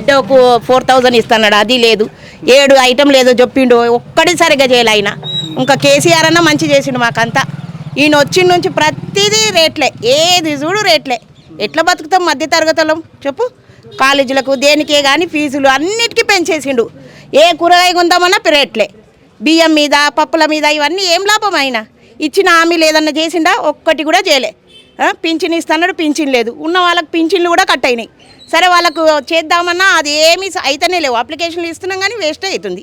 బిడ్డకు 4000 ఇస్తున్నాడు, అది లేదు. 7 ఐటమ్ లేదో చెప్పిండు, ఒక్కడి సరిగ్గా చేయాలి ఆయన. ఇంకా కేసీఆర్ అన్న మంచి చేసిండు మాకంతా. ఈయన వచ్చిన నుంచి ప్రతిదీ రేట్లే, ఏది చూడు రేట్లే. ఎట్లా బతుకుతాం మధ్య తరగతులం చెప్పు? కాలేజీలకు దేనికే కానీ ఫీజులు అన్నిటికీ పెంచేసిండు. ఏ కూరగాయ కొందామన్నా రేట్లే. బియ్యం మీద, పప్పుల మీద, ఇవన్నీ ఏం లాభం అయినా? ఇచ్చిన హామీలు ఏదన్నా చేసిండా? ఒక్కటి కూడా చేయలే. పింఛన్ ఇస్తున్నాడు, పింఛన్ లేదు. ఉన్న వాళ్ళకి పింఛన్లు కూడా కట్ అయినాయి. సరే వాళ్ళకు చేద్దామన్నా అది ఏమీ అయితేనే లేవు. అప్లికేషన్లు ఇస్తున్నాం కానీ వేస్ట్ అవుతుంది.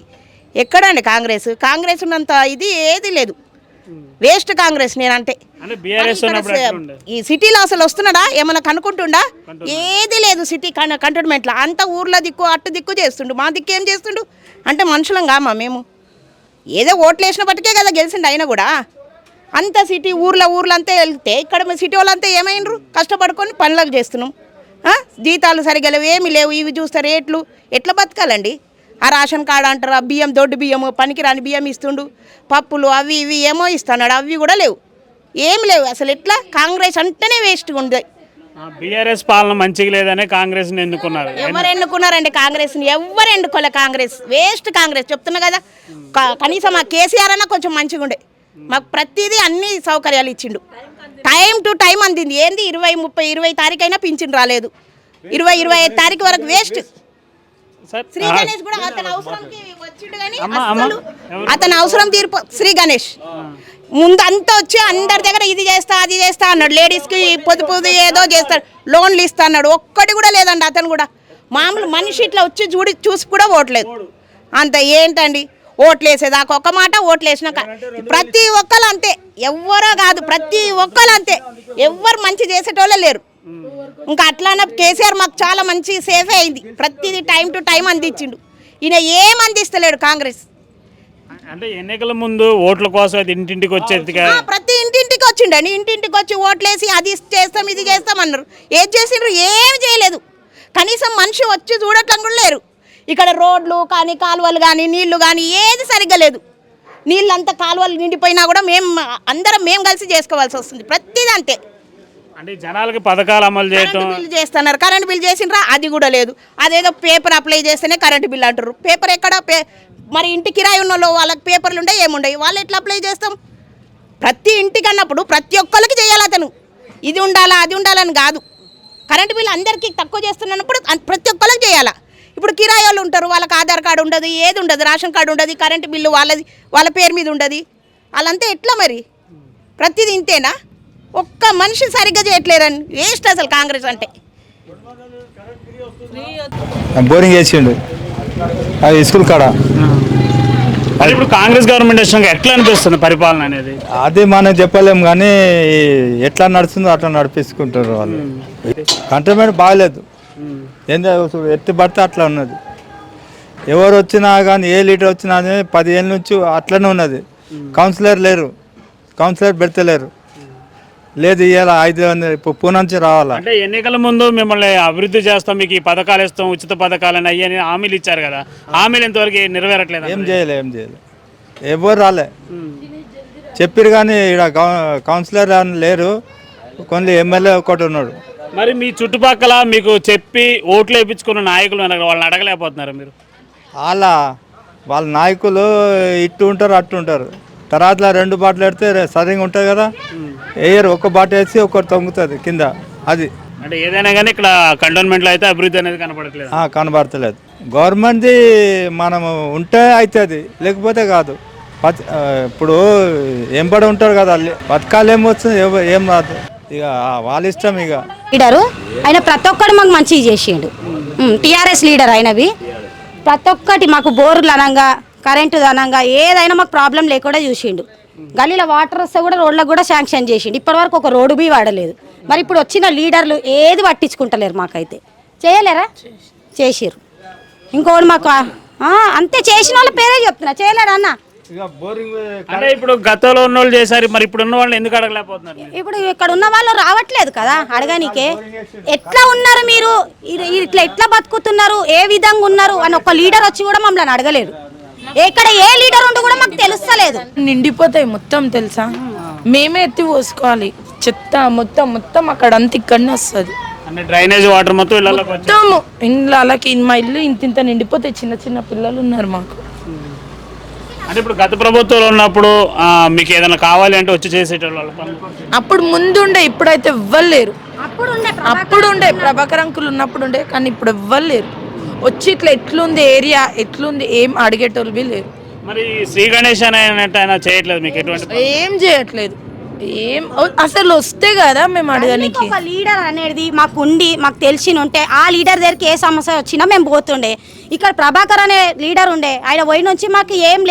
ఎక్కడండి కాంగ్రెస్ ఉన్నంత ఇది ఏది లేదు. వేస్ట్ కాంగ్రెస్ నేనంటే. ఈ సిటీలో అసలు వస్తున్నాడా? ఏమన్నా కనుక్కుంటుండా? ఏది లేదు. సిటీ కంటోన్మెంట్లో అంత ఊర్లో దిక్కు అట్టు దిక్కు చేస్తుండు. మా దిక్కు ఏం చేస్తుండు అంటే మనుషులం కామా మేము? ఏదో ఓట్లు వేసిన బట్టికే కదా గెలిచిండు ఆయన కూడా. అంత సిటీ ఊర్లో అంతా వెళ్తే ఇక్కడ సిటీ వాళ్ళంతా ఏమైనరు? కష్టపడుకొని పనులకు చేస్తున్నాం. జీతాలు సరిగ్గా లేవు, ఏమి లేవు. ఇవి చూస్తే రేట్లు ఎట్లా బతకాలండి? ఆ రేషన్ కార్డు అంటారు, ఆ బియ్యం దొడ్డు బియ్యము, పనికిరాని బియ్యం ఇస్తుండు. పప్పులు అవి ఇవి ఏమో ఇస్తున్నాడు, అవి కూడా లేవు. ఏమి లేవు అసలు. ఎట్లా? కాంగ్రెస్ అంటేనే వేస్ట్గా ఉంది. బీఆర్ఎస్ పాలన మంచిగా లేదనే కాంగ్రెస్ని ఎన్నుకున్నారు. ఎవరు ఎన్నుకున్నారండి కాంగ్రెస్ని? ఎవరు ఎన్నుకోలే. కాంగ్రెస్ వేస్ట్. కాంగ్రెస్ చెప్తున్నా కదా. కనీసం ఆ కేసీఆర్ అన్న కొంచెం మంచిగా ఉండే. మాకు ప్రతిదీ అన్ని సౌకర్యాలు ఇచ్చిండు. టైం టు టైం అందింది. ఏంది 20, 30, 20 తారీఖు అయినా పింఛన్ రాలేదు. 20, 25 తారీఖు వరకు వేస్ట్. శ్రీ గణేష్ కూడా అతని అవసరంకి వచ్చిండు కానీ అతని అవసరం తీర్పు. శ్రీ గణేష్ ముందు అంతా వచ్చి అందరి దగ్గర ఇది చేస్తా అది చేస్తా అన్నాడు. లేడీస్కి పొదుపు ఏదో చేస్తాడు, లోన్లు ఇస్తా అన్నాడు. ఒక్కటి కూడా లేదండి. అతను కూడా మామూలు మనిషి ఇట్లా వచ్చి చూసి కూడా ఓట్లేదు. అంత ఏంటండి ఓట్లు వేసేదాకా ఒక మాట, ఓట్లు వేసినాక ప్రతి ఒక్కరు అంతే. ఎవ్వరో కాదు, ప్రతి ఒక్కరు అంతే. ఎవ్వరు మంచి చేసేటోళ్ళే లేరు. ఇంకా అట్లానే కేసీఆర్ మాకు చాలా మంచి సేఫే అయింది. ప్రతిదీ టైం టు టైం అందించిండు. ఈయన ఏం అందిస్తలేడు కాంగ్రెస్. అంటే ఎన్నికల ముందు ఓట్ల కోసం ఇంటింటికి వచ్చేది, ప్రతి ఇంటింటికి వచ్చిండని. ఇంటింటికి వచ్చి ఓట్లేసి అది చేస్తాం ఇది చేస్తాం అన్నారు. ఏం చేసిండ్రు? ఏం చేయలేదు. కనీసం మనిషి వచ్చి చూడటం కూడా లేరు. ఇక్కడ రోడ్లు కానీ, కాలువలు కానీ, నీళ్లు కానీ ఏది సరిగ్గా లేదు. నీళ్ళంతా కాలువలు నిండిపోయినా కూడా మేము కలిసి చేసుకోవాల్సి వస్తుంది. ప్రతిదీ అంతే. అంటే జనాలకి పథకాలు అమలు చేయడం బిల్లు చేస్తున్నారు. కరెంట్ బిల్ చేసిండ్రా? అది కూడా లేదు. అదేదో పేపర్ అప్లై చేస్తేనే కరెంట్ బిల్ అంటారు. పేపర్ ఎక్కడ? మరి ఇంటి కిరాయి ఉన్న వాళ్ళకి పేపర్లు ఉండే ఏముండవు. వాళ్ళు ఎట్లా అప్లై చేస్తాం? ప్రతి ఇంటికి అన్నప్పుడు ప్రతి ఒక్కరికి చేయాలి. అతను ఇది ఉండాలా అది ఉండాలని కాదు. కరెంట్ బిల్ అందరికీ తక్కువ చేస్తున్నప్పుడు ప్రతి ఒక్కరికి చేయాలా. ఇప్పుడు కిరాయి వాళ్ళు ఉంటారు, వాళ్ళకి ఆధార్ కార్డు ఉండదు, ఏది ఉండదు, రేషన్ కార్డు ఉండదు, కరెంటు బిల్లు వాళ్ళ పేరు మీద ఉండదు. వాళ్ళంతా ఎట్లా మరి? ప్రతిదీ ఇంతేనా? ఒక్క మనిషి సరిగ్గా చేయట్లేరని వేస్ట్ అసలు కాంగ్రెస్ అంటే. బోరింగ్ వేసిండు అది స్కూల్ కాడ. ఇప్పుడు కాంగ్రెస్ గవర్నమెంట్ వచ్చినాక ఎట్లా అనిపిస్తుంది పరిపాలన అనేది? అది మనం చెప్పలేము కానీ ఎట్లా నడుస్తుందో అట్లా నడిపించుకుంటారు వాళ్ళు. కంటోన్మెంట్ బాగలేదు. ఏంది ఎత్తి పడితే అట్లా ఉన్నది. ఎవరు వచ్చినా కానీ ఏ లీడర్ వచ్చినా కానీ 10 ఏళ్ళ నుంచి అట్లనే ఉన్నది. కౌన్సిలర్ లేరు, కౌన్సిలర్ పెడతలేరు. లేదు ఇవాళ 500 పూన నుంచి రావాలా. అంటే ఎన్నికల ముందు మిమ్మల్ని అభివృద్ధి చేస్తాం, మీకు ఈ పథకాలు ఇస్తాం, ఉచిత పథకాలని అయ్యని హామీలు ఇచ్చారు కదా. హామీలు ఎంతవరకు నెరవేరట్లేదు? ఏం చేయలే ఎవరు రాలే. చెప్పారు కానీ ఇక్కడ కౌన్సిలర్ లేరు, కొన్ని ఎమ్మెల్యే ఒకటి ఉన్నాడు. మరి మీ చుట్టుపక్కల మీకు చెప్పి ఓట్లు వేయించుకున్న నాయకులు వాళ్ళని అడగలేకపోతున్నారు మీరు? వాళ్ళ నాయకులు ఇట్టు ఉంటారు అట్టు ఉంటారు. తర్వాత 2 బాటలు పెడితే సరిగా ఉంటుంది కదా. వేయరు, ఒక బాట వేసి ఒకటి తొంగుతుంది కింద. అది అంటే ఏదైనా కానీ ఇక్కడ కంటోన్మెంట్లో అయితే అభివృద్ధి అనేది కనపడట్లేదు. కనబడతలేదు. గవర్నమెంట్ది మనము ఉంటే అవుతుంది, లేకపోతే కాదు. ఇప్పుడు ఎంబడి ఉంటారు కదా, పథకాలు ఏమొస్తుంది ఏం రాదు. ఇక వాళ్ళ ఇష్టం. ఇక లీడరు ఆయన ప్రతి ఒక్కటి మాకు మంచిగా చేసిండు. టీఆర్ఎస్ లీడర్ అయినవి ప్రతి ఒక్కటి మాకు బోర్లు అనంగా, కరెంటు అనంగా ఏదైనా మాకు ప్రాబ్లం లేకుండా చూసిండు. గల్లీలో వాటర్ వస్తే కూడా రోడ్లకు కూడా శాంక్షన్ చేసిండు. ఇప్పటివరకు ఒక రోడ్డు బి వాడలేదు. మరి ఇప్పుడు వచ్చిన లీడర్లు ఏది పట్టించుకుంటలేరు. మాకైతే చేయలేరా? చేసిర్రు. ఇంకోటి మాకు అంతే. చేసిన వాళ్ళ పేరే చెప్తున్నా, చేయలేరా అన్న? అంటే ఇప్పుడు గతంలో ఉన్న వాళ్ళు చేశారు, మరి ఇప్పుడు ఉన్న వాళ్ళు ఎందుకు అడగలేకపోతున్నారు? ఇప్పుడు ఇక్కడ ఉన్న వాళ్ళు రావట్లేదు కదా అడగనికే. ఎట్లా ఉన్నారు మీరు, ఎట్లా బతుకుతున్నారు, ఏ విధంగా ఉన్నారు అని ఒక లీడర్ వచ్చి కూడా మమ్మల్ని అడగలేదు. ఎక్కడ ఏ లీడర్ ఉండి కూడా మాకు తెలుస్తలేదు. నిండిపోతాయి మొత్తం తెలుసా. మేమే ఎత్తి పోసుకోవాలి చెత్త మొత్తం అక్కడ అంత ఇక్కడనే వస్తుంది. అంటే డ్రైనేజ్ వాటర్ మొత్తం ఇళ్ళకి వచ్చి మొత్తము ఇళ్ళకి మా ఇల్లు ఇంత నిండిపోతే చిన్న చిన్న పిల్లలు ఉన్నారు మాకు. అంటే ఇప్పుడు గత ప్రభుత్వంలో ఉన్నప్పుడు మీకు ఏదైనా కావాలి అంటే వచ్చి చేసేటోళ్ళు వాళ్ళ పనులు. అప్పుడు ముందుండే, ఇప్పుడైతే ఇవ్వలేరు. అప్పుడు ఉండే ప్రభాకర్ అంకుల్ ఉన్నప్పుడు ఉండే, కానీ ఇప్పుడు ఇవ్వలేరు. వచ్చి ఇట్లా ఎట్లుంది ఏరియా ఎట్లుంది ఏం అడిగేటోళ్ళు లేరు. మరి శ్రీ గణేష్ అయినా చేయట్లేదు మీకు ఎటువంటి ఏం చేయట్లేదు. ఏం అసలు వస్తే కదా మేము అడగడానికి. ఒక లీడర్ అనేది మాకు ఉండి మాకు తెలిసి ఉంటే ఆ లీడర్ దగ్గరికి ఏ సమస్య వచ్చినా మేము పోతుండే. ఇక్కడ ప్రభాకర్ అనే లీడర్ ఉండే, ఆయన పోయి నుంచి మాకు ఏం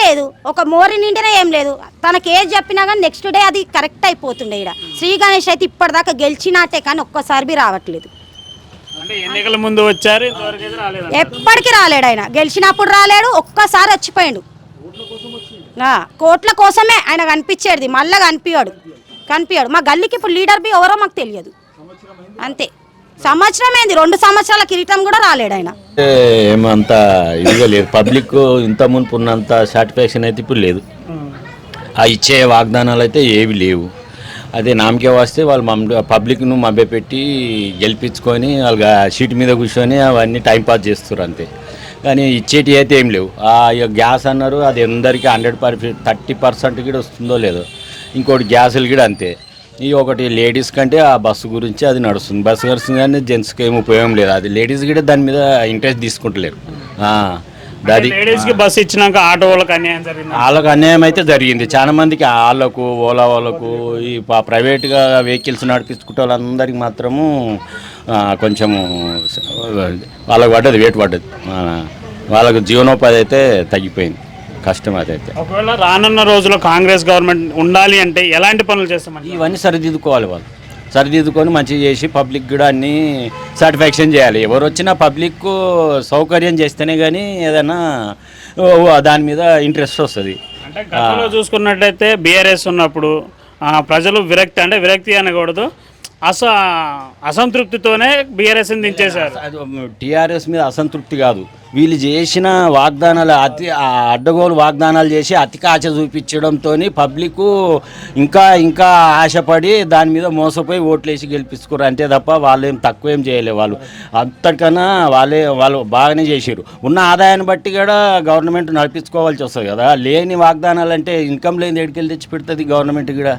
లేదు ఒక మోరి నిండినా ఏం లేదు. తనకి ఏది చెప్పినా కానీ నెక్స్ట్ డే అది కరెక్ట్ అయిపోతుండే. ఇక్కడ శ్రీ గణేష్ అయితే ఇప్పటిదాకా గెలిచినట్టే కానీ ఒక్కసారి బి రావట్లేదు. అంటే ఎన్నికల ముందు వచ్చారు, ఇంతవరకు అయితే రాలేదు. ఎప్పటికీ రాలేడు. ఆయన గెలిచినప్పుడు రాలేడు, ఒక్కసారి వచ్చిపోయాడు. కోట్ల కోసమే ఆయన కనిపించేది, మళ్ళా కనిపించాడు. మా గల్లీకి ఇప్పుడు లీడర్ బి ఎవరో మాకు తెలియదు అంతే. సంవత్సరం ఏంది, 2 సంవత్సరాల క్రితం కూడా రాలేడు ఆయన. ఏమంత ఇదిగా లేదు. పబ్లిక్ ఇంత మునుపు ఉన్నంత సాటిస్ఫాక్షన్ అయితే ఇప్పుడు లేదు. ఆ ఇచ్చే వాగ్దానాలు అయితే ఏవి లేవు. అదే నామకే వస్తే వాళ్ళు పబ్లిక్ను మభ్యపెట్టి గెలిపించుకొని వాళ్ళ సీట్ మీద కూర్చొని అవన్నీ టైంపాస్ చేస్తారు అంతే. కానీ ఇచ్చేటి అయితే ఏం లేవు. గ్యాస్ అన్నారు, అది అందరికీ 30% కూడా వస్తుందో లేదో. ఇంకోటి గ్యాసులు కూడా అంతే. ఈ ఒకటి లేడీస్ కంటే ఆ బస్సు గురించి అది నడుస్తుంది. బస్సు నడుస్తుంది కానీ జెంట్స్కి ఏమి ఉపయోగం లేదు. అది లేడీస్ కూడా దాని మీద ఇంట్రెస్ట్ తీసుకుంటలేరు. అది లేడీస్కి బస్సు ఇచ్చినాక ఆటో వాళ్ళకి అన్యాయం జరిగింది. వాళ్ళకు అన్యాయం అయితే జరిగింది. చాలా మందికి వాళ్ళకు, ఓలా వాళ్ళకు, ఈ ప్రైవేట్గా వెహికల్స్ నడిపించుకుంటే వాళ్ళందరికీ మాత్రము కొంచెము వాళ్ళకు పడ్డది, వేటు పడ్డది. వాళ్ళకు జీవనోపాధి అయితే తగ్గిపోయింది, కష్టం అదైతే. ఒకవేళ రానున్న రోజుల్లో కాంగ్రెస్ గవర్నమెంట్ ఉండాలి అంటే ఎలాంటి పనులు చేస్తామండి? ఇవన్నీ సరిదిద్దుకోవాలి. వాళ్ళు సరిదిద్దుకొని మంచిగా చేసి పబ్లిక్ కూడా అన్నీ సాటిస్ఫాక్షన్ చేయాలి. ఎవరు వచ్చినా పబ్లిక్ సౌకర్యం చేస్తేనే కానీ ఏదైనా దాని మీద ఇంట్రెస్ట్ వస్తుంది. అంటే గతంలో చూసుకున్నట్టయితే బీఆర్ఎస్ ఉన్నప్పుడు ప్రజలు విరక్తి అనకూడదు, అసంతృప్తితోనే బీఆర్ఎస్ని దించేశారు. టీఆర్ఎస్ మీద అసంతృప్తి కాదు, వీళ్ళు చేసిన వాగ్దానాలు అడ్డగోలు వాగ్దానాలు చేసి అతికి ఆశ చూపించడంతో పబ్లిక్ ఇంకా ఆశపడి దాని మీద మోసపోయి ఓట్లేసి గెలిపించుకోరు అంతే తప్ప వాళ్ళు ఏం తక్కువ ఏం చేయలేదు. వాళ్ళు అంతకన్నా వాళ్ళు బాగానే చేసారు. ఉన్న ఆదాయాన్ని బట్టి కూడా గవర్నమెంట్ నడిపించుకోవాల్సి వస్తుంది కదా. లేని వాగ్దానాలు అంటే ఇన్కమ్ లేని ఎడికెళ్ళి తెచ్చి పెడుతుంది గవర్నమెంట్ కూడా.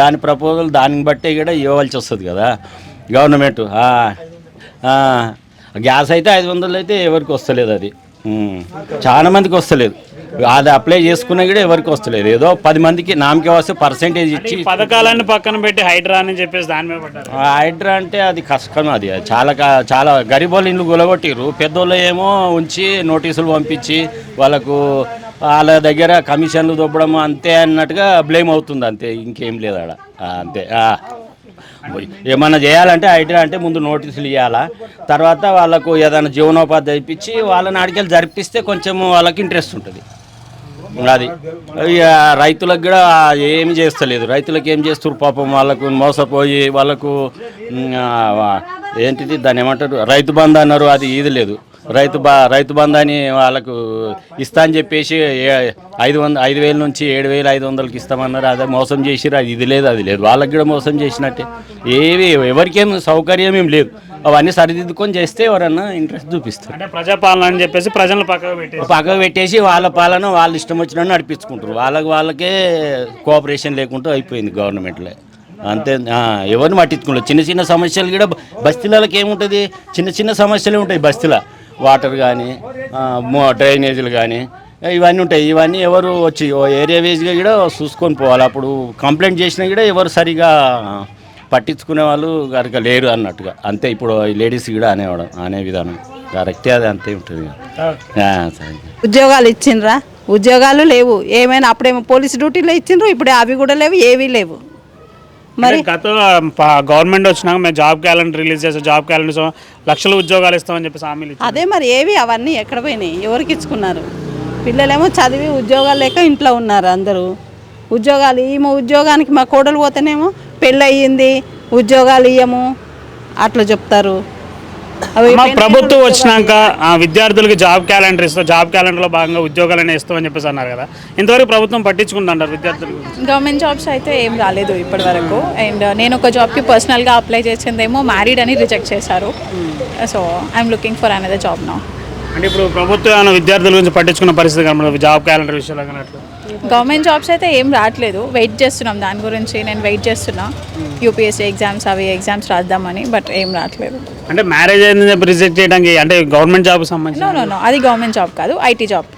దాని ప్రపోజల్ దాన్ని బట్టే కూడా ఇవ్వవలసి వస్తుంది కదా గవర్నమెంట్. గ్యాస్ అయితే 500 అయితే ఎవరికి వస్తలేదు. అది చాలా మందికి వస్తలేదు. అది అప్లై చేసుకున్నా కూడా ఎవరికి వస్తలేదు. ఏదో 10 మందికి నామకే వస్తే పర్సెంటేజ్ ఇచ్చి పథకాలన్నీ పక్కన పెట్టి హైడ్రా అని చెప్పేసి దాని మీద పడ్డారు. హైడ్రా అంటే అది కష్టం. అది చాలా గరీబోళ్ళు ఇండ్లు గులగొట్టిరు. పెద్దోళ్ళు ఏమో ఉంచి నోటీసులు పంపించి వాళ్ళ దగ్గర కమిషన్లు దొబ్బడం అంతే అన్నట్టుగా బ్లేమ్ అవుతుంది అంతే, ఇంకేం లేదు ఆడ అంతే. ఏమన్నా చేయాలంటే హైడ్రా అంటే ముందు నోటీసులు ఇవ్వాలా, తర్వాత వాళ్ళకు ఏదైనా జీవనోపాధి ఇప్పించి వాళ్ళని అడిగేలు జరిపిస్తే కొంచెం వాళ్ళకి ఇంట్రెస్ట్ ఉంటుంది. అది రైతులకు కూడా ఏమి చేస్తలేదు. రైతులకు ఏం చేస్తారు పాపం, వాళ్ళకు మోసపోయి వాళ్ళకు ఏంటిది దాన్ని ఏమంటారు, రైతు బంధు అన్నారు, అది ఇది లేదు. రైతు బంధు అని వాళ్ళకు ఇస్తా అని చెప్పేసి 5,000 నుంచి 7,500కి ఇస్తామన్నారు. అదే మోసం చేసిరు. అది ఇది లేదు అది లేదు, వాళ్ళకి కూడా మోసం చేసినట్టే. ఎవరికేం సౌకర్యం ఏం లేదు. అవన్నీ సరిదిద్దుకొని చేస్తే ఎవరన్నా ఇంట్రెస్ట్ చూపిస్తారు. అంటే ప్రజాపాలన అని చెప్పేసి ప్రజలను పక్కకు పెట్టేసి వాళ్ళ పాలన వాళ్ళు ఇష్టం వచ్చినట్టు నడిపించుకుంటారు. వాళ్ళకే కోఆపరేషన్ లేకుండా అయిపోయింది గవర్నమెంట్లో అంతే. ఎవరిని పట్టించుకుంటారు. చిన్న సమస్యలు కూడా బస్తీలకి ఏముంటుంది, చిన్న సమస్యలే ఉంటాయి బస్తీలో. వాటర్ కానీ డ్రైనేజీలు కానీ ఇవన్నీ ఉంటాయి. ఇవన్నీ ఎవరు వచ్చి ఏరియా వేజ్గా కూడా చూసుకొని పోవాలి. అప్పుడు కంప్లైంట్ చేసినా కూడా ఎవరు సరిగా పట్టించుకునే వాళ్ళు కనుక లేరు అన్నట్టుగా అంతే. ఇప్పుడు లేడీస్ కూడా అనే విధానం కరెక్టే, అది అంతే ఉంటుంది. సరే, ఉద్యోగాలు ఇచ్చిండ్రా? ఉద్యోగాలు లేవు. ఏమైనా అప్పుడేమో పోలీస్ డ్యూటీలో ఇచ్చిండ్రు, ఇప్పుడు అవి కూడా లేవు, ఏవీ లేవు. మరి గత గవర్నమెంట్ వచ్చినాక మేము జాబ్ క్యాలెండర్ రిలీజ్ చేస్తాం, జాబ్ క్యాలెండర్ లక్షల ఉద్యోగాలు ఇస్తామని చెప్పేసి హామీలు ఇచ్చారు. అదే మరి ఏవి అవన్నీ ఎక్కడ పోయినాయి, ఎవరికి ఇచ్చుకున్నారు? పిల్లలేమో చదివి ఉద్యోగాలు లేక ఇంట్లో ఉన్నారు అందరూ. ఉద్యోగాలు ఉద్యోగానికి మా కోడలు పోతేనేమో పెళ్ళి అయ్యింది, ఉద్యోగాలు ఇయ్యము అట్లా చెప్తారు. మా ప్రభుత్వం వచ్చినాక విద్యార్థులకి జాబ్ క్యాలెండర్ ఇస్తాం, జాబ్ క్యాలెండర్లో భాగంగా ఉద్యోగాలనే ఇస్తామని చెప్పేసి అన్నారు కదా, ఇంతవరకు ప్రభుత్వం పట్టించుకుంటారు విద్యార్థులు? గవర్నమెంట్ జాబ్స్ అయితే ఏం రాలేదు ఇప్పటి వరకు. అండ్ నేను ఒక జాబ్కి పర్సనల్గా అప్లై చేసిందేమో మ్యారీడ్ అని రిజెక్ట్ చేశారు. So I'm looking for another job now. అంటే ఇప్పుడు ప్రభుత్వం ఏమైనా విద్యార్థుల గురించి పట్టించుకున్న పరిస్థితి కనబడదు జాబ్ క్యాలెండర్ విషయంలో అన్నట్లు? గవర్నమెంట్ జాబ్స్ అయితే ఏం రావట్లేదు, వెయిట్ చేస్తున్నాం దాని గురించి. నేను వెయిట్ చేస్తున్నా యూపీఎస్సీ ఎగ్జామ్స్ అవి ఎగ్జామ్స్ రాద్దామని, బట్ ఏం రావట్లేదు. అంటే మ్యారేజ్ అయిందని చెప్పి రిజెక్ట్ చేయడానికి అంటే గవర్నమెంట్ జాబ్ సంబంధించి? నో అది గవర్నమెంట్ జాబ్ కాదు, ఐటీ జాబ్.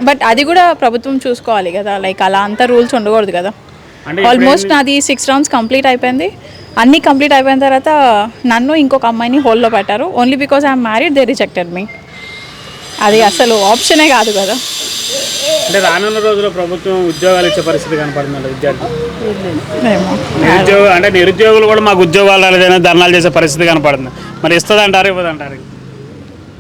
బట్ అది కూడా ప్రభుత్వం చూసుకోవాలి కదా, లైక్ అలా అంత రూల్స్ ఉండకూడదు కదా. ఆల్మోస్ట్ నాది 6 rounds కంప్లీట్ అయిపోయింది. అన్నీ కంప్లీట్ అయిపోయిన తర్వాత నన్ను ఇంకొక అమ్మాయిని హోల్డ్లో పెట్టారు. Only because I'm married they rejected me. అది అసలు ఆప్షనే కాదు కదా. అంటే రానున్న రోజుల్లో ప్రభుత్వం ఉద్యోగాలు ఇచ్చే పరిస్థితి కనపడుతుంది విద్యార్థులు? అంటే నిరుద్యోగులు కూడా మాకు ఉద్యోగాలు రాలేదనే ధర్నాలు చేసే పరిస్థితి కనపడుతుంది. మరి ఇస్తుంది అంటారు, ఇవ్వదంటారు?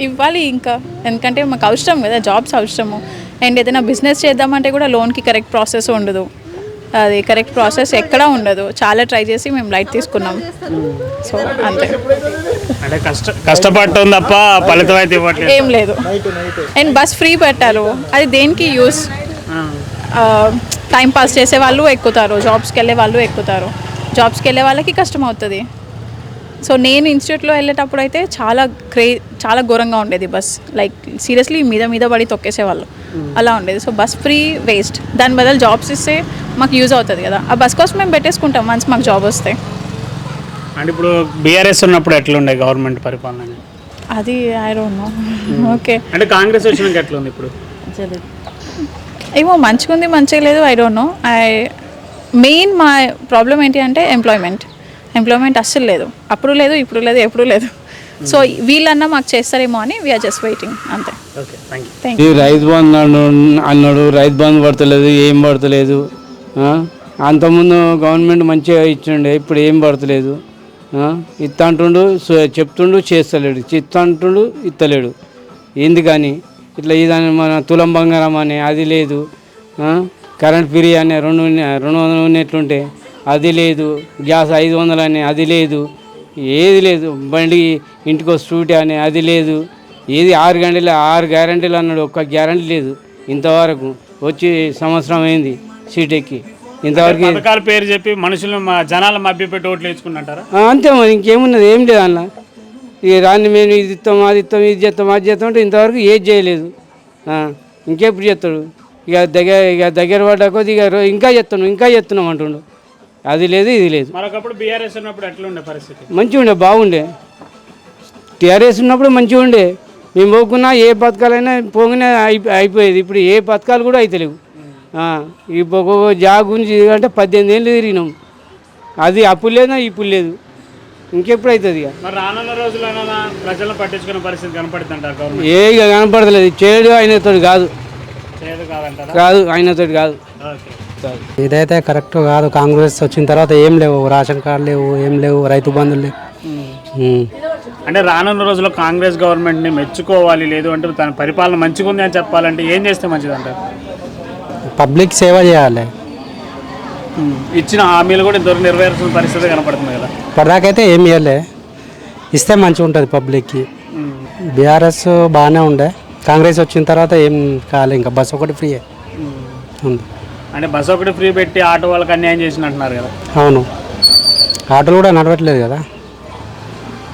ఇవ్వాలి ఇంకా, ఎందుకంటే మాకు అవసరం కదా, జాబ్స్ అవసరము. అండ్ ఏదైనా బిజినెస్ చేద్దామంటే కూడా లోన్కి కరెక్ట్ ప్రాసెస్ ఉండదు, అది కరెక్ట్ ప్రాసెస్ ఎక్కడా ఉండదు. చాలా ట్రై చేసి మేము లైట్ తీసుకున్నాం. సో అంతే. అంటే కష్టపడటం తప్ప ఫలితం అయితే ఇవ్వట్లేదు, ఏం లేదు. అండ్ బస్ ఫ్రీ పెట్టారు, అది దేనికి యూస్? టైం పాస్ చేసే వాళ్ళు ఎక్కుతారు, జాబ్స్కి వెళ్ళే వాళ్ళు ఎక్కుతారు. జాబ్స్కి వెళ్ళే వాళ్ళకి కష్టం అవుతుంది. సో నేను ఇన్స్టిట్యూట్లో వెళ్ళేటప్పుడు అయితే చాలా ఘోరంగా ఉండేది బస్. లైక్ సీరియస్లీ మీద పడి తొక్కేసేవాళ్ళు, అలా ఉండేది. So bus free waste. దాని బదులు జాబ్స్ ఇస్తే మాకు యూజ్ అవుతుంది కదా. ఆ బస్ కోసం మేము పెట్టేసుకుంటాం వన్స్ మాకు జాబ్ వస్తే. అంటే ఇప్పుడు బీఆర్ఎస్ ఉన్నప్పుడు ఎట్లుండే గవర్నమెంట్ పరిపాలన? అది ఐ డోంట్ నో. ఓకే, అంటే కాంగ్రెస్ వచ్చినాక ఎట్లుంది ఇప్పుడు? ఏమో మంచిగా మంచిగా లేదు, ఐ డోంట్ నో. మెయిన్ మా ప్రాబ్లం ఏంటి అంటే ఎంప్లాయ్మెంట్ అస్సలు లేదు. అప్పుడు లేదు, ఇప్పుడు లేదు, ఎప్పుడు లేదు. సో వీళ్ళన్నా మాకు చేస్తారేమో అని వీఆర్ జస్ట్ వెయిటింగ్, అంతే. రైతు బంధు అన్నాడు, రైతు బంధు పడతలేదు, ఏం పడతలేదు. అంతకుముందు గవర్నమెంట్ మంచిగా ఇచ్చిండే, ఇప్పుడు ఏం పడతలేదు. ఇత్త అంటుండు, చెప్తుండు, చేస్తలేడు. చిత్త అంటుండు, ఇత్తలేడు. ఎందుకని ఇట్లా ఇదని మన తులం బంగారం అని అది లేదు, కరెంట్ ఫ్రీ అని 200 యూనిట్లుంటే అది లేదు, గ్యాస్ 500 అని అది లేదు, ఏది లేదు. బండి ఇంటికి స్కూటీ అని అది లేదు, ఏది 6 గ్యారంటీలు అన్నాడు, ఒక్క గ్యారంటీ లేదు ఇంతవరకు. వచ్చి సంవత్సరం అయింది సీట్ ఎక్కి, ఇంతవరకు పథకాల పేరు చెప్పి మనుషులు జనాలు మభ్యపెట్టి ఓట్లు వేసుకుంటారా? అంతే మరి, ఇంకేమున్నది, ఏం లేదు అన్న. ఇక రాన్ని మేము ఇది ఇస్తాం, అది ఇస్తాం, ఇది చేస్తాం, అది చేస్తాం అంటే ఇంతవరకు ఏది చేయలేదు. ఇంకెప్పుడు చేస్తాడు? ఇక దగ్గర పడ్డాకో ఇంకా చేస్తున్నాం అంటుండు. అది లేదు, ఇది లేదు. మరొకప్పుడు బీఆర్ఎస్ ఉన్నప్పుడు ఎట్లుండే పరిస్థితి? మంచిగా ఉండే, బాగుండే. టీఆర్ఎస్ ఉన్నప్పుడు మంచిగా ఉండే. మేము పోకున్నా ఏ పథకాలైనా పోగానే అయిపోయేది. ఇప్పుడు ఏ పథకాలు కూడా అయితలేవు. ఒక్కొక్క జాబ్ గురించి అంటే 18 ఏళ్ళు తిరిగినాం. అది అప్పుడు లేదా, ఇప్పుడు లేదు, ఇంకెప్పుడు అవుతుంది? ఇక మరి రానున్న రోజుల్లో ప్రజలను పట్టించుకునే పరిస్థితి కనపడుతుంది అంటారు గవర్నమెంట్? ఇక కనపడతలేదు. చేయడు ఆయనతోటి కాదు, ఆయనతోటి కాదు. ఇదైతే కరెక్ట్ కాదు. కాంగ్రెస్ వచ్చిన తర్వాత ఏం లేవు, రేషన్ కార్డు లేవు, ఏం లేవు, రైతు బంధులు లేవు. అంటే రానున్న రోజుల్లో కాంగ్రెస్ గవర్నమెంట్ని మెచ్చుకోవాలి, లేదు అంటే తన పరిపాలన మంచిగా ఉంది అని చెప్పాలంటే ఏం చేస్తే మంచిది అంటారు? పబ్లిక్ సేవ చేయాలి. ఇచ్చిన హామీలు కూడా ఇంతవరకు నెరవేర్చిన పరిస్థితి కనపడుతుంది కదా. ఇప్పటిదాకైతే ఏం ఇవ్వలే, ఇస్తే మంచిగా ఉంటుంది పబ్లిక్కి. బీఆర్ఎస్ బాగానే ఉండే, కాంగ్రెస్ వచ్చిన తర్వాత ఏం కాలే. ఇంకా బస్ ఒకటి ఫ్రీ ఉంది. అంటే బస్ ఒకటి ఫ్రీ పెట్టి ఆటో వాళ్ళకి అన్యాయం చేసినట్టున్నారు కదా. అవును, ఆటోలు కూడా నడవట్లేదు కదా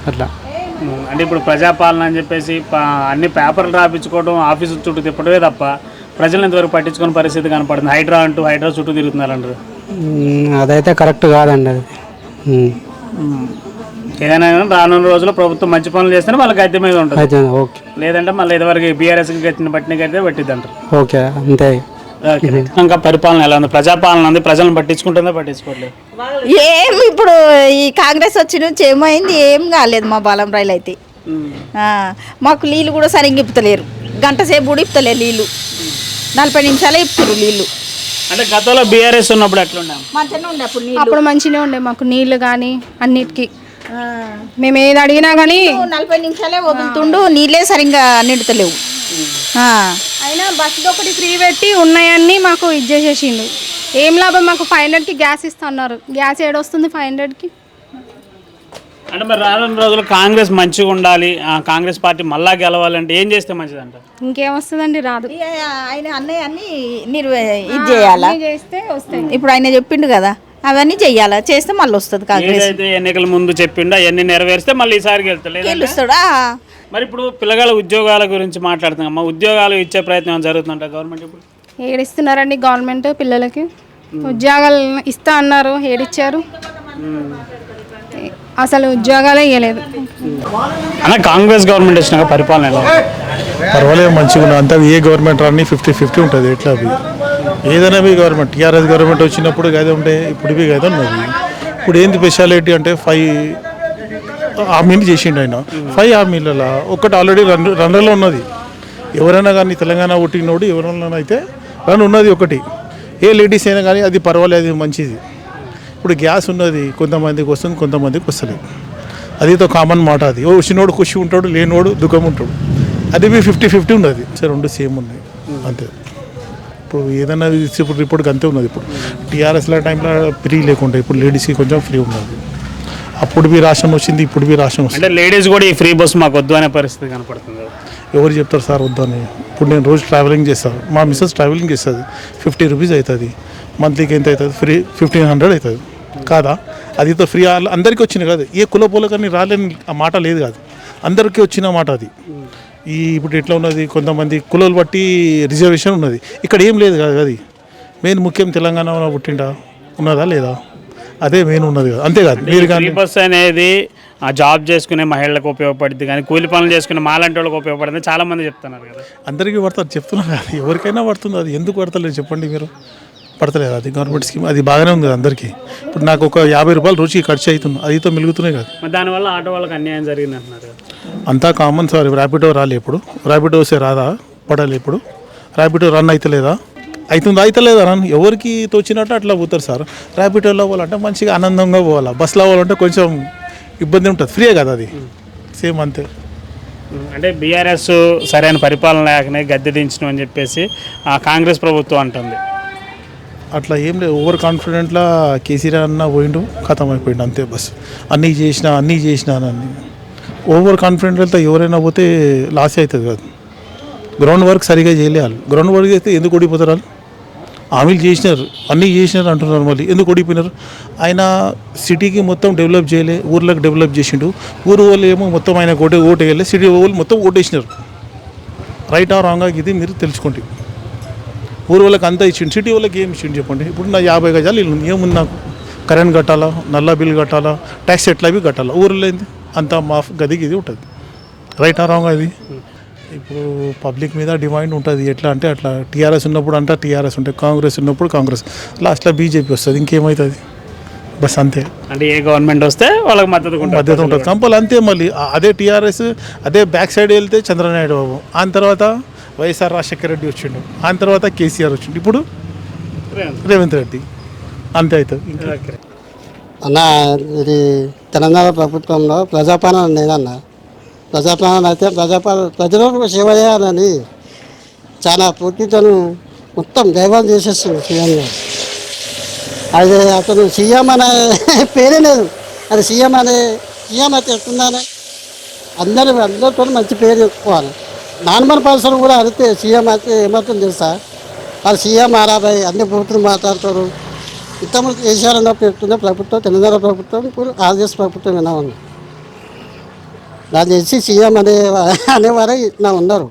అట్లా. అంటే ఇప్పుడు ప్రజాపాలన అని చెప్పేసి అన్ని పేపర్లు రాపించుకోవడం, ఆఫీసు చుట్టూ తిప్పడమే తప్ప ప్రజలు ఇంతవరకు పట్టించుకునే పరిస్థితి కనపడుతుంది. హైడ్రా చుట్టూ తిరుగుతున్నారు అంటారు. అదైతే కరెక్ట్ కాదండి. అది ఏదైనా రానున్న రోజుల్లో ప్రభుత్వం మంచి పనులు చేస్తేనే వాళ్ళకి అద్దె మీద ఉంటుంది. ఓకే, లేదంటే మళ్ళీ ఇదివరకు బీఆర్ఎస్కి గట్టిన బట్టినకి అయితే పట్టిద్ది అంటారు. ఓకే, అంతే. ఇంకా పరిపాలన ఎలా ఉంది? ప్రజాపాలన ఉంది, ప్రజలను పట్టించుకుంటుందో పట్టించుకోవట్లేదు? ఏం ఇప్పుడు ఈ కాంగ్రెస్ వచ్చి నుంచి ఏమైంది, ఏం కాలేదు. మా బాలం రైలు అయితే మాకు నీళ్ళు కూడా సరిగ్గా ఇప్పుతలేరు. గంట సేపు కూడా ఇప్పుతలేరు నీళ్ళు, 40 నిమిషాలే ఇప్పుతారు నీళ్ళు. అంటే గతంలో బీఆర్ఎస్ ఉన్నప్పుడు ఎట్లుండే? మంచిగానే ఉండే అప్పుడు మంచిగానే ఉండే మాకు నీళ్ళు కానీ అన్నిటికీ. మేము ఏది అడిగినా కానీ 40 నిమిషాలే వదులుతుండు, నీళ్ళే సరిగ్గా నిండుతలేవు. అయినా బస్సు ఒకటి ఫ్రీ పెట్టి ఉన్నాయన్నీ మాకు ఇది చేసేసిండు. ఏం లాభం? మాకు 500కి గ్యాస్ ఇస్తున్నారు. గ్యాస్ ఏడొస్తుంది 500కి? అంటే మరి రానున్న రోజులు కాంగ్రెస్ మంచిగా ఉండాలి, కాంగ్రెస్ పార్టీ మళ్ళా గెలవాలంటే ఏం చేస్తే మంచిదంట? ఇంకేమొస్తుందండి రాదు. ఆయన అన్నయ్య అన్ని ఇది చేయాలా, చేస్తే వస్తాయి. ఇప్పుడు ఆయన చెప్పిండు కదా అవన్నీ చెయ్యాలా, చేస్తే మళ్ళీ వస్తుంది కాంగ్రెస్. ఏదైతే ఎన్నికల ముందు చెప్పిండో అవన్నీ నెరవేరిస్తే మళ్ళీ ఈసారి గెలుస్తాడు. గెలుస్తాడా? మరి ఇప్పుడు పిల్లగాళ్ళ ఉద్యోగాల గురించి మాట్లాడుతున్నాం, ఉద్యోగాలు ఇచ్చే ప్రయత్నం జరుగుతుందంట గవర్నమెంట్ ఇప్పుడు? ఏడిస్తున్నారండి గవర్నమెంట్ పిల్లలకి ఉద్యోగాలు ఇస్తా అన్నారు, ఏడిచ్చారు? అసలు ఉద్యోగాలే ఇవ్వలేదు. అన్న కాంగ్రెస్ గవర్నమెంట్ వచ్చినాక పరిపాలన ఎలా ఉంది? పర్వాలేదు, మంచిగా ఉన్నది. అంతా ఏ గవర్నమెంట్ రాని 50-50 ఉంటుంది. ఎట్లా అవి ఏదైనా గవర్నమెంట్, టీఆర్ఎస్ గవర్నమెంట్ వచ్చినప్పుడు గదే ఉండే, ఇప్పుడు ఇవి గదే ఉన్నది. ఇప్పుడు ఏంది స్పెషాలిటీ అంటే 5 హామీలు చేసిండు ఆయన. 5 హామీలలో ఒకటి ఆల్రెడీ రన్లో ఉన్నది. ఎవరైనా కానీ తెలంగాణ ఓటినోడు ఎవరైనా అయితే రన్ ఉన్నది ఒకటి. ఏ లేడీస్ అయినా కానీ అది పర్వాలేదు, మంచిది. ఇప్పుడు గ్యాస్ ఉన్నది, కొంతమందికి వస్తుంది, కొంతమందికి వస్తలేదు. అదితో కామన్ మాట. అది వచ్చినోడు ఖుషి ఉంటాడు, లేనివాడు దుఃఖం ఉంటాడు. అది 50-50 ఉన్నది. సరే, రెండు సేమ్ ఉన్నాయి అంతే. ఇప్పుడు ఏదైనా ఇప్పుడు రిపోర్ట్కి అంతే ఉన్నది. ఇప్పుడు టీఆర్ఎస్ల టైంలో ఫ్రీ లేకుండా ఇప్పుడు లేడీస్కి కొంచెం ఫ్రీ ఉన్నది. అప్పుడు రాష్ట్రం వచ్చింది, ఇప్పుడు రాష్ట్రం వస్తుంది. అంటే లేడీస్ కూడా ఈ ఫ్రీ బస్ మాకు వద్దు అనే పరిస్థితి కనపడుతుంది. ఎవరు చెప్తారు సార్ వద్దని? ఇప్పుడు నేను రోజు ట్రావెలింగ్ చేస్తాను, మా మిస్సెస్ ట్రావెలింగ్ చేస్తుంది, 50 రూపీస్ అవుతుంది. మంత్లీకి ఎంత అవుతుంది? ఫ్రీ 1500 అవుతుంది కాదా? అదితో ఫ్రీ అందరికీ వచ్చింది కాదు, ఏ కులపోలకని రాలేని ఆ మాట లేదు కాదు, అందరికీ వచ్చిన మాట అది. ఇప్పుడు ఎట్లా ఉన్నది, కొంతమంది కులాలు బట్టి రిజర్వేషన్ ఉన్నది, ఇక్కడ ఏం లేదు కదా. అది మెయిన్ ముఖ్యం. తెలంగాణలో పుట్టిండా ఉన్నదా లేదా, అదే మెయిన్ ఉన్నది కదా, అంతేకాదు. మీరు కానీ బస్ అనేది ఆ జాబ్ చేసుకునే మహిళలకు ఉపయోగపడుతుంది, కానీ కూలి పనులు చేసుకునే మాలాంటి వాళ్ళకి ఉపయోగపడుతుంది చాలా మంది చెప్తున్నారు కదా. అందరికీ పడతారు చెప్తున్నారు కదా, ఎవరికైనా పడుతుంది. అది ఎందుకు పడతలేదు చెప్పండి మీరు? పడతలేదు. అది గవర్నమెంట్ స్కీమ్, అది బాగానే ఉంది కదా అందరికీ. ఇప్పుడు నాకు ఒక 50 రూపాయలు రోజుకి ఖర్చు అవుతుంది, అదితో మిలుగుతున్నాయి కదా. దానివల్ల ఆటో వాళ్ళకి అన్యాయం జరిగింది అంటున్నారు. అంతా కామన్ సార్. ర్యాపిడో రాలే, ఇప్పుడు ర్యాపిడో వస్తే రాదా? పడాలి. ఇప్పుడు ర్యాపిడో రన్ అవుతలేదా? అవుతుందా? అవుతలేదా రన్? ఎవరికి తోచినట్టు అట్లా పోతారు సార్. ర్యాపిడోలో పోవాలంటే మంచిగా ఆనందంగా పోవాలా, బస్సులో పోవాలంటే కొంచెం ఇబ్బంది ఉంటుంది. ఫ్రీయే కదా అది, సేమ్ అంతే. అంటే బీఆర్ఎస్ సరైన పరిపాలన లేకనే గద్దె దించడం అని చెప్పేసి కాంగ్రెస్ ప్రభుత్వం అంటుంది. అట్లా ఏం లేదు. ఓవర్ కాన్ఫిడెంట్లా కేసీఆర్ అన్న పోయిండు, ఖతం అయిపోయిండు అంతే. బస్ అన్నీ చేసినా అని ఓవర్ కాన్ఫిడెంట్తో ఎవరైనా పోతే లాస్ అవుతుంది కాదు. గ్రౌండ్ వర్క్ సరిగా చేయలేదు. గ్రౌండ్ వర్క్ చేస్తే ఎందుకు ఓడిపోతారు వాళ్ళు? హామీలు చేసినారు, అన్నీ చేసినారు అంటున్నారు, మళ్ళీ ఎందుకు ఓడిపోయినారు? ఆయన సిటీకి మొత్తం డెవలప్ చేయలే, ఊర్లకు డెవలప్ చేసిండు. ఊరు వాళ్ళు ఏమో మొత్తం ఆయన ఓటు వేయలే, సిటీ వాళ్ళు మొత్తం ఓటేసినారు. రైట్ ఆ రాంగా ఇది మీరు తెలుసుకోండి. ఊరు వాళ్ళకి అంతా ఇచ్చిండు, సిటీ వాళ్ళకి ఏమి ఇచ్చిండు చెప్పండి? ఇప్పుడు నా 50 గజాలు ఇల్లు ఏముంది, నాకు కరెంట్ కట్టాలా, నల్ల బిల్ కట్టాలా, ట్యాక్స్ ఎట్లా అవి కట్టాలా. ఊరిలో ఏంది అంతా మా గదికి ఇది ఉంటుంది. రైట్ ఆ రాంగ్ అది. ఇప్పుడు పబ్లిక్ మీద డిమాండ్ ఉంటుంది. ఎట్లా అంటే అట్లా. టీఆర్ఎస్ ఉన్నప్పుడు అంటే టీఆర్ఎస్ ఉంటుంది, కాంగ్రెస్ ఉన్నప్పుడు కాంగ్రెస్, లాస్ట్లో బీజేపీ వస్తుంది, ఇంకేమవుతుంది? బస్ అంతే. అంటే ఏ గవర్నమెంట్ వస్తే వాళ్ళకి మద్దతు ఉంటుంది కంపల్ అంతే. మళ్ళీ అదే టీఆర్ఎస్ అదే బ్యాక్ సైడ్ వెళ్తే చంద్రనాయుడు బాబు, ఆ తర్వాత వైఎస్ఆర్ రాజశేఖర రెడ్డి వచ్చిండు, ఆ తర్వాత కేసీఆర్ వచ్చిండు, ఇప్పుడు రేవంత్ రెడ్డి, అంతే అవుతుంది. అన్న ఇది తెలంగాణ ప్రభుత్వంలో ప్రజాపాలన లేదన్న. ప్రజాపాలన అయితే ప్రజలకు సేవ చేయాలని చాలా పూర్తితను మొత్తం దైవం చేసేస్తుంది సీఎం గారు. అది అతను సీఎం అనే పేరే లేదు. అది సీఎం అయితే ఎట్టుందని అందరితో మంచి పేరు చెప్పుకోవాలి. నార్మల్ పర్సన్ కూడా అడిగితే సీఎం అయితే ఏమవుతుంది తెలుసా? వాళ్ళు సీఎం ఆరాబాయ్ అన్ని పూర్తులు మాట్లాడతారు. ఇంతకుముందు కేసీఆర్ అన్నప్పుడు చెప్తుండే ప్రభుత్వం, తెలంగాణ ప్రభుత్వం, ఇప్పుడు ఆంధ్రప్రదేశ్ ప్రభుత్వం విన్నామని నాకు తెలిసి సీఎం అనేవారే ఇట్లా ఉన్నారు.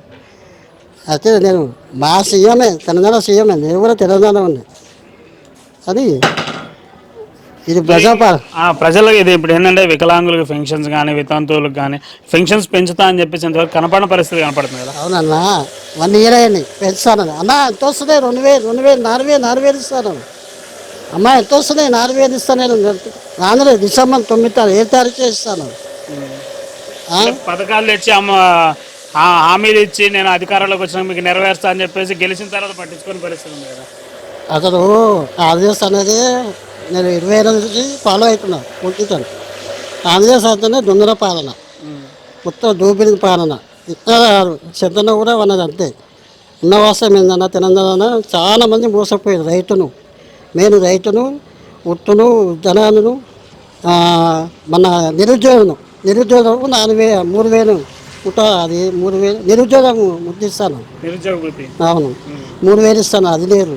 అయితే నేను మా సీఎమే, తెలంగాణ సీఎమే, నేను కూడా తెలంగాణ ఉంది. అది ఇది ప్రజలకు ఇది ఇప్పుడు ఏంటంటే వికలాంగులకు పెన్షన్స్ కానీ వితంతువులకు కానీ పెన్షన్స్ పెంచుతా అని చెప్పేసి ఇంతవరకు కనపడిన పరిస్థితి కనపడుతుంది కదా. అవునన్నా 1 year అయ్యింది పెంచుతాను. అన్న ఎంత వస్తుంది? 2000 4,000 ఇస్తాను. అమ్మ ఎంత వస్తుంది? 4,000 ఇస్తాను. నేను ఆంధ్ర డిసెంబర్ 9 ఏ తారీఖు ఇస్తాను. పథకాలు తెచ్చి హామీలు ఇచ్చి నేను అధికారంలోకి వచ్చిన మీకు నెరవేరుస్తా అని చెప్పేసి గెలిచిన తర్వాత పట్టించుకునే పరిస్థితి ఉంది కదా. అసలు ఆంధ్రప్రదేశ్ అనేది నేను 20 ఏళ్ళ నుంచి ఫాలో అవుతున్నాను. పుట్టించాను ఆంధ్రప్రదేశ్ అంటేనే దొంగల పాలన, మొత్తం దోపిడీ పాలన. ఇక్కడ చెత్తన కూడా ఉన్నది అంతే. ఉన్న వాస్తవం ఏందన్నా, తెలంగాణ చాలామంది మోసపోయారు. రైతును, ఉట్టును, జనాలను మన నిరుద్యోగం 3,000 అది 3,000 నిరుద్యోగం ముద్దిస్తాను. నిరుద్యోగ వృత్తి. అవును 3,000 ఇస్తాను, అది లేరు.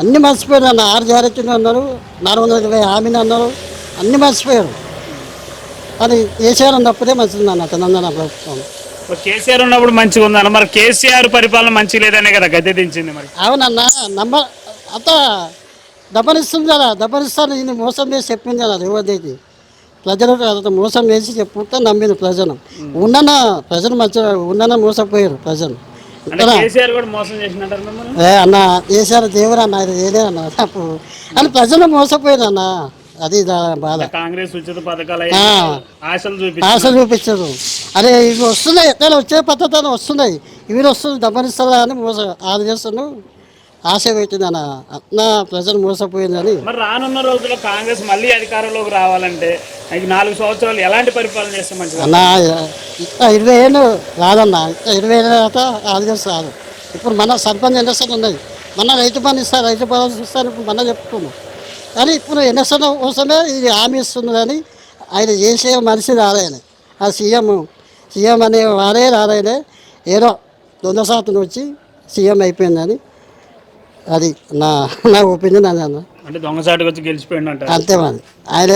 అన్నీ మర్చిపోయారు అన్న. 6 గ్యారెంటీలు అన్నారు, 420 హామీలు అన్నారు, అన్నీ మర్చిపోయారు. అది కేసీఆర్ ఉన్నప్పుడే మంచిది అన్న తెలంగాణ ప్రభుత్వం. కేసీఆర్ ఉన్నప్పుడు మంచిగా ఉందన్న, మరి కేసీఆర్ పరిపాలన మంచిగా లేదనే కదా గద్దె దించింది. మరి అవునన్న అంతా దబ్బనిస్తుంది కదా, దబ్బనిస్తాను ఈయన మోసం చేసి చెప్పింది కదా రేవంత్కి. ప్రజలు మోసం చేసి చెప్పుకుంటే నమ్మిన ప్రజలు ప్రజలు మంచిగా మోసపోయారు ప్రజలు. కేసీఆర్ కూడా మోసం చేసినట్టు అన్న కేసీఆర్ దేవుడు అన్న, ఇది ఏదే అన్న తప్పు అని ప్రజలు మోసపోయారు అన్న. అది బాధ. కాంగ్రెస్ ఉచిత పథకాలు ఆశలు చూపించారు. అరే ఇవి వస్తున్నాయి, ఎట్లా వచ్చే పద్ధతి వస్తున్నాయి, ఇవి వస్తుంది దబ్బనిస్తారా అని ఆరు చేస్తున్నావు ఆశ పెట్టిందన్న. అట్లా ప్రజలు మోసపోయిందని. మరి రానున్న రోజుల్లో కాంగ్రెస్ మళ్ళీ అధికారంలోకి రావాలంటే 4 సంవత్సరాలు ఎలాంటి పరిపాలన చేస్తే మంచిది అన్న? ఇంకా 20 ఏళ్ళు రాదన్న, ఇంకా 20 ఏళ్ళ తర్వాత ఆదివాసి రాదు. ఇప్పుడు మన సర్పంచ్ ఎన్ఎస్ఎన్ ఉన్నాయి, మన రైతు పని ఇస్తారు, రైతు భరోసా ఇస్తారు, ఇప్పుడు మన చెప్పుకున్నాం. కానీ ఇప్పుడు ఎన్ఎస్ఎన్ కోసమే ఇది హామీ ఇస్తున్నదని ఆయన చేసే మనిషి రాదాయన. ఆ సీఎం అనే వారే రాదాయనే, ఏదో 200 వచ్చి సీఎం అయిపోయిందని. అది నా ఒపీనియన్. అది అన్న అంటే దొంగసాటికి వచ్చి గెలిచిపోయింది అంట. అంతే మరి ఆయన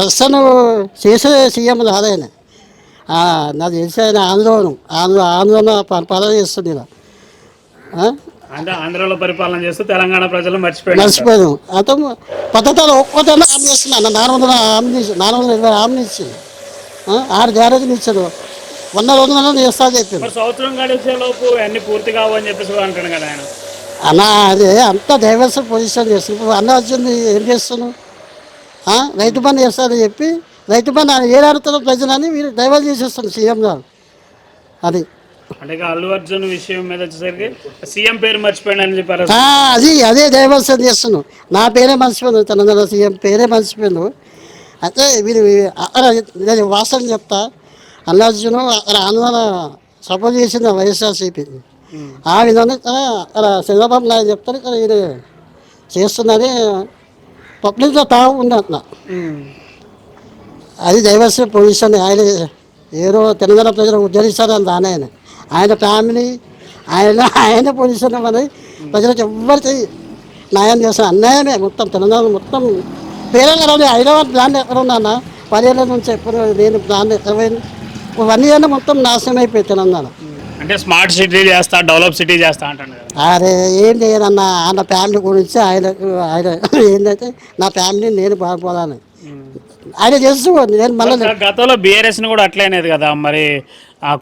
అసలు చేసే సీఎం రాదాయన. నాకు తెలిసి ఆయన ఆందోళన పరిపాలన చేస్తుంది. అంటే ఆంధ్రాలో పరిపాలన చేస్తూ తెలంగాణ ప్రజలు మర్చిపోయాను. అతను పద్ధతులు ఒక్కొక్కటి హామీ చేస్తున్నాను. 420 హామీలు ఇచ్చింది, 6 గ్యారెంటీలు ఇచ్చాడు, 100 రోజులలో చేస్తా చెప్పారు. సంవత్సరం గడిచే లోపు అన్ని పూర్తి కావని చెప్పేసి అంటాడు కదా ఆయన. అన్న అదే అంత డైవర్స్ పొజిషన్ చేస్తుంది. ఇప్పుడు అన్న వచ్చింది ఏం చేస్తున్నావు, రైతు పని చేస్తారని చెప్పి రైతు పని ఏడాడుతున్న ప్రజలని మీరు డైవర్ట్ చేసేస్తున్నారు సీఎం గారు. అది అంటే అల్లు అర్జున్ విషయం మీద వచ్చేసరికి సీఎం పేరు మర్చిపోయాడని చెప్పారు. అదే డైవర్షన్ చేస్తున్నాను. నా పేరే మర్చిపోయాను, తెలంగాణ సీఎం పేరే మర్చిపోయాను. అయితే వీరు నేను వాస్తవం చెప్తా, అల్లు అర్జున్ అక్కడ ఆందోళన సపోర్ట్ చేసింది వైఎస్ఆర్సీపీ. ఆ విధంగా అక్కడ చంద్రబాబు నాయుడు చెప్తారు, ఇక్కడ ఈయన చేస్తున్నది పబ్లిక్లో తాగు ఉంది అట్లా. అది డైవర్స్ పొజిషన్. ఆయన ఏదో తెలంగాణ ప్రజలు ఉద్ధరిస్తారని దాని ఆయన ఫ్యామిలీ ఆయన పొజిషన్ అని ప్రజలకు ఎవరికి న్యాయం చేస్తారు. అన్యాయమే మొత్తం తెలంగాణ మొత్తం. పేరెళ్ళ హైదరాబాద్ ప్లాన్ ఎక్కడ ఉందన్న? 10 ఏళ్ళ నుంచి ఎప్పుడు నేను ప్లాన్ ఎక్కడ పోయింది. 1 ఇయర్ మొత్తం నాశనం అయిపోయింది తెలంగాణ. అంటే స్మార్ట్ సిటీ చేస్తా, డెవలప్ సిటీ చేస్తా అంటాను. అరే ఏం చేయదన్న, ఆయన ఫ్యామిలీ గురించి ఆయన ఏంటంటే నా ఫ్యామిలీ నేను బాగుపోదాను ఆయన చేస్తూ నేను మళ్ళీ. గతంలో బీఆర్ఎస్ కూడా అట్లనేది కదా, మరి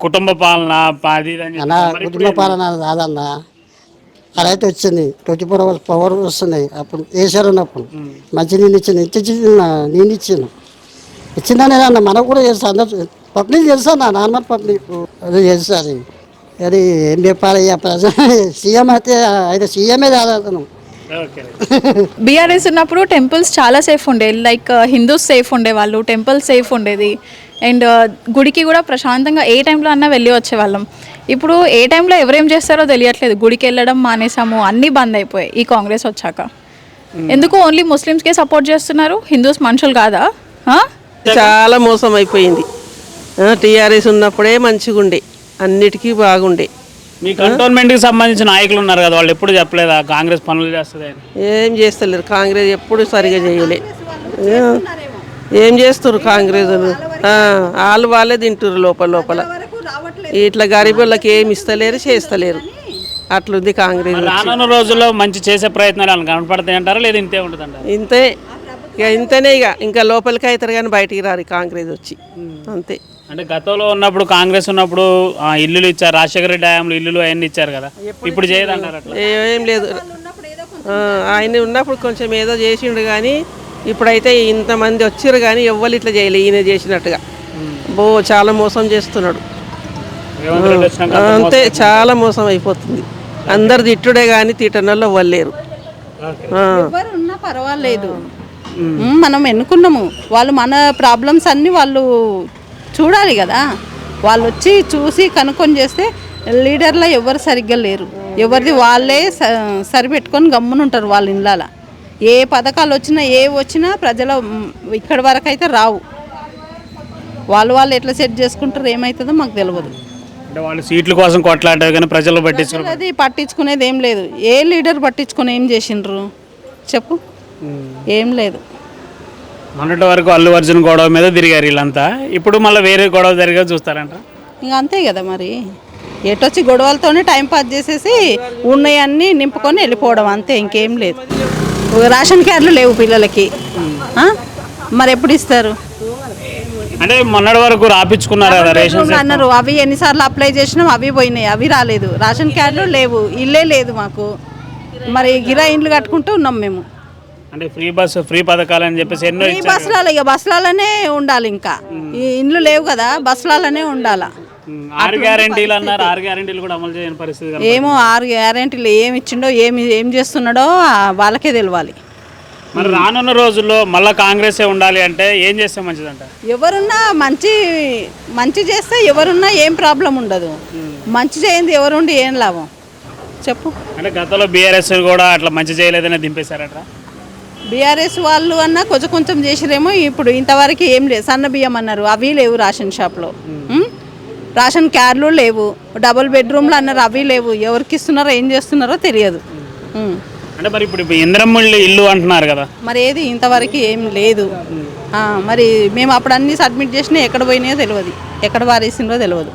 కుటుంబ పాలన కుటుంబ పాలన కాదన్న. అదైతే వచ్చింది 24 పవర్ వస్తున్నాయి. అప్పుడు వేసారు ఉన్నప్పుడు మంచి నీళ్ళు నేను ఇచ్చిందనే అన్న. మనకు కూడా చేస్తా, అందరు పబ్లిక్ చేస్తా, నార్మల్ పబ్లిక్ అది చేస్తుంది. అది ఏం చెప్పాలి, సీఎం అయితే ఆయన సీఎమే కాదు అతను. బీఆర్ఎస్ ఉన్నప్పుడు టెంపుల్స్ చాలా సేఫ్ ఉండేది, లైక్ హిందూస్ సేఫ్ ఉండేవాళ్ళు, టెంపుల్ సేఫ్ ఉండేది. అండ్ గుడికి కూడా ప్రశాంతంగా ఏ టైంలో అన్నా వెళ్ళి వచ్చేవాళ్ళం. ఇప్పుడు ఏ టైంలో ఎవరేం చేస్తారో తెలియట్లేదు. గుడికి వెళ్ళడం మానేసాము, అన్నీ బంద్ అయిపోయాయి ఈ కాంగ్రెస్ వచ్చాక. ఎందుకు ఓన్లీ ముస్లిమ్స్కే సపోర్ట్ చేస్తున్నారు? హిందూస్ మనుషులు కాదా? చాలా మోసం అయిపోయింది. టీఆర్ఎస్ ఉన్నప్పుడే మంచిగా ఉండే, అన్నిటికీ బాగుండే. మీ కంటోన్మెంట్కి సంబంధించిన నాయకులు ఉన్నారు కదా, వాళ్ళు ఎప్పుడు చెప్పలేదా కాంగ్రెస్ పనులు చేస్తుంది? ఏం చేస్తలేరు, కాంగ్రెస్ ఎప్పుడు సరిగా చేయలే. ఏం చేస్తారు కాంగ్రెస్? వాళ్ళే తింటారు లోపల. ఇట్లా గరీబ్ వాళ్ళకి ఏమి ఇస్తలేరు, చేస్తలేరు. అట్లుంది కాంగ్రెస్. రానున్న రోజుల్లో మంచి చేసే ప్రయత్నాలు కనపడతాయి అంటారా, లేదా ఇంతే ఉంటుంది అంటారా? ఇంతే ఇంతనే ఇంకా లోపలికి అవుతారు కానీ బయటికి రారు కాంగ్రెస్ వచ్చి, అంతే. అంటే గతంలో ఉన్నప్పుడు కాంగ్రెస్ ఉన్నప్పుడు ఇల్లులు ఇచ్చారు, రాజశేఖర రెడ్డి హయాంలో ఇల్లులు అవన్నీ ఇచ్చారు కదా, ఇప్పుడు చేయదంటారు అట్లా? ఏం లేదు, ఆయన ఉన్నప్పుడు కొంచెం ఏదో చేసిండు కానీ ఇప్పుడైతే ఇంతమంది వచ్చారు కానీ ఎవ్వరు ఇట్లా చేయలేదు ఈయన చేసినట్టుగా. చాలా మోసం చేస్తున్నాడు, అంతే. చాలా మోసం అయిపోతుంది. అందరు తిట్టుడే కానీ తిట్టనల్లో ఎవ్వరు ఉన్నా పర్వాలేదు, మనం ఎన్నుకున్నాము. వాళ్ళు మన ప్రాబ్లమ్స్ అన్నీ వాళ్ళు చూడాలి కదా. వాళ్ళు వచ్చి చూసి కనుక్కొని చేస్తే లీడర్లో ఎవరు సరిగ్గా లేరు. ఎవరిది వాళ్ళే సరిపెట్టుకొని గమ్మున ఉంటారు వాళ్ళ ఇళ్ళ. ఏ పథకాలు వచ్చినా వచ్చినా ప్రజల ఇక్కడి వరకు అయితే రావు. వాళ్ళు ఎట్లా సెట్ చేసుకుంటారు ఏమవుతుందో మాకు తెలియదు. అంటే వాళ్ళు సీట్ల కోసం కొట్లాడారు కానీ ప్రజలు పట్టించుకోరు. అది పట్టించుకునేది ఏం లేదు. ఏ లీడర్ పట్టించుకుని ఏం చేసిండ్రు చెప్పు? ఏం లేదు. మొన్నటి వరకు అల్లు అర్జున్ గొడవ మీద తిరిగారు వీళ్ళంతా, ఇప్పుడు మళ్ళీ వేరే గొడవ జరిగా చూస్తారంట. ఇంకా అంతే కదా మరి, ఎటొచ్చి గొడవలతోనే టైం పాస్ చేసేసి ఉన్నాయన్నీ నింపుకొని వెళ్ళిపోవడం అంతే, ఇంకేం లేదు. రేషన్ కార్డులు లేవు పిల్లలకి, మరి ఎప్పుడు ఇస్తారు? అంటే మొన్నటి వరకు రాపించుకున్నారు కదా రేషన్ అన్నారు, అవి ఎన్నిసార్లు అప్లై చేసినాం అవి పోయినాయి, అవి రాలేదు. రేషన్ కార్డులు లేవు, ఇల్లే లేదు మాకు, మరి గిరా ఇండ్లు కట్టుకుంటూ ఉన్నాం మేము. అంటే ఫ్రీ బస్సు ఫ్రీ పథకాలు అని చెప్పేసి ఎన్నో ఈ బస్సులలో ఇక బస్సులలోనే ఉండాలి, ఇంకా ఈ ఇండ్లు లేవు కదా, బస్సులలోనే ఉండాలా. 6 గ్యారెంటీలు అన్నారు, 6 గ్యారెంటీలు కూడా అమలు చేయని పరిస్థితి. ఏమో 6 గ్యారెంటీలు ఏమి ఇచ్చిండో ఏం చేస్తున్నాడో వాళ్ళకే తెలియాలి. మరి రానున్న రోజుల్లో మళ్ళీ కాంగ్రెసే ఉండాలి అంటే ఏం చేస్తే మంచిదంట? ఎవరున్నా మంచి చేస్తే ఎవరున్నా ఏం ప్రాబ్లం ఉండదు. మంచి చేయండి ఎవరుండి ఏం లాభం చెప్పు? అంటే గతంలో బీఆర్ఎస్ కూడా అట్లా మంచి చేయలేదని దింపేశారట. బీఆర్ఎస్ వాళ్ళు అన్నా కొంచెం చేసిరేమో, ఇప్పుడు ఇంతవరకు ఏం లేదు. సన్న బియ్యం అన్నారు, అవి లేవు రేషన్ షాప్లో. రేషన్ కార్డులు లేవు, డబుల్ బెడ్రూమ్లు అన్నారు, అవి లేవు. ఎవరికి ఇస్తున్నారో ఏం చేస్తున్నారో తెలియదు. అంటే మరి ఇప్పుడు ఇందిరమ్మ ఇల్లు అంటున్నారు కదా, మరి ఏది ఇంతవరకు ఏం లేదు. మరి మేము అప్పుడు అన్నీ సబ్మిట్ చేసినా ఎక్కడ పోయినాయో తెలియదు, ఎక్కడ వారేసిందో తెలియదు.